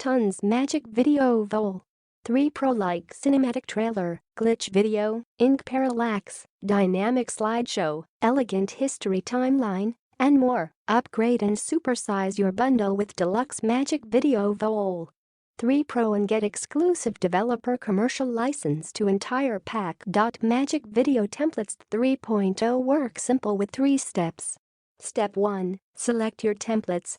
Tons magic video vol. 3 Pro like cinematic trailer, glitch video, ink parallax, dynamic slideshow, elegant history timeline, and more. Upgrade and supersize your bundle with Deluxe Magic Video Vol. 3 Pro and get exclusive developer commercial license to entire pack. Magic Video Templates 3.0 work simple with 3 steps. Step 1. Select your templates.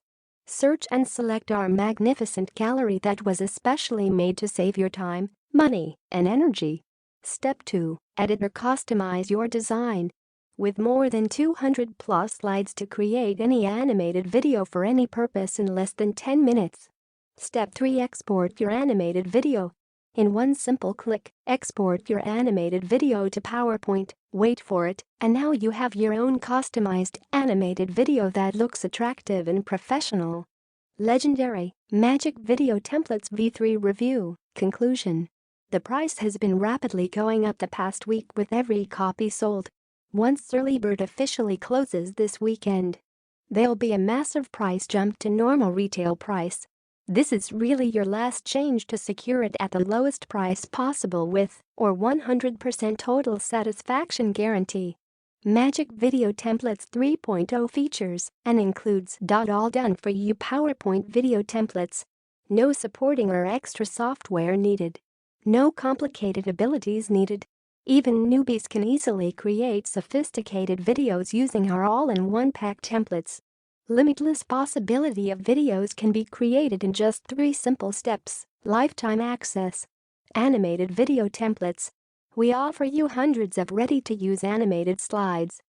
Search and select our magnificent gallery that was especially made to save your time, money, and energy. Step 2. Edit or customize your design. With more than 200 plus slides to create any animated video for any purpose in less than 10 minutes. Step 3. Export your animated video. In one simple click, export your animated video to PowerPoint, wait for it, and now you have your own customized animated video that looks attractive and professional. Legendary Magic Video Templates V3 Review. Conclusion. The price has been rapidly going up the past week with every copy sold. Once Earlybird officially closes this weekend, there'll be a massive price jump to normal retail price. This is really your last change to secure it at the lowest price possible with or 100% total satisfaction guarantee. Magic Video Templates 3.0 features and includes all done for you PowerPoint video templates. No supporting or extra software needed. No complicated abilities needed. Even newbies can easily create sophisticated videos using our all-in-one pack templates. Limitless possibility of videos can be created in just 3 simple steps. Lifetime access. Animated video templates. We offer you hundreds of ready-to-use animated slides.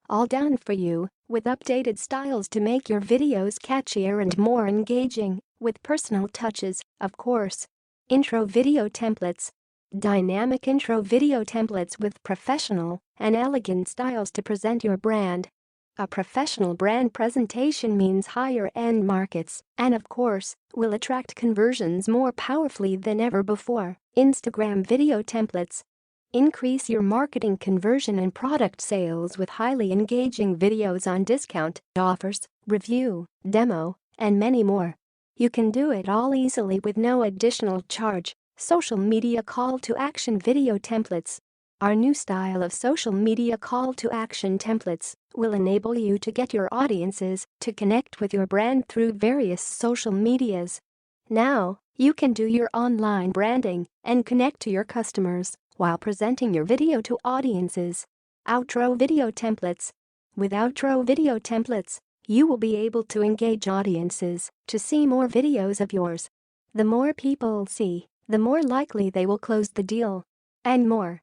All done for you, with updated styles to make your videos catchier and more engaging, with personal touches, of course. Intro video templates. Dynamic intro video templates with professional and elegant styles to present your brand. A professional brand presentation means higher-end markets and, of course, will attract conversions more powerfully than ever before. Instagram video templates. Increase your marketing conversion and product sales with highly engaging videos on discount, offers, review, demo, and many more. You can do it all easily with no additional charge. Social media call-to-action video templates. Our new style of social media call-to-action templates will enable you to get your audiences to connect with your brand through various social medias. Now, you can do your online branding and connect to your customers while presenting your video to audiences. Outro video templates. With outro video templates, you will be able to engage audiences to see more videos of yours. The more people see, the more likely they will close the deal. And more.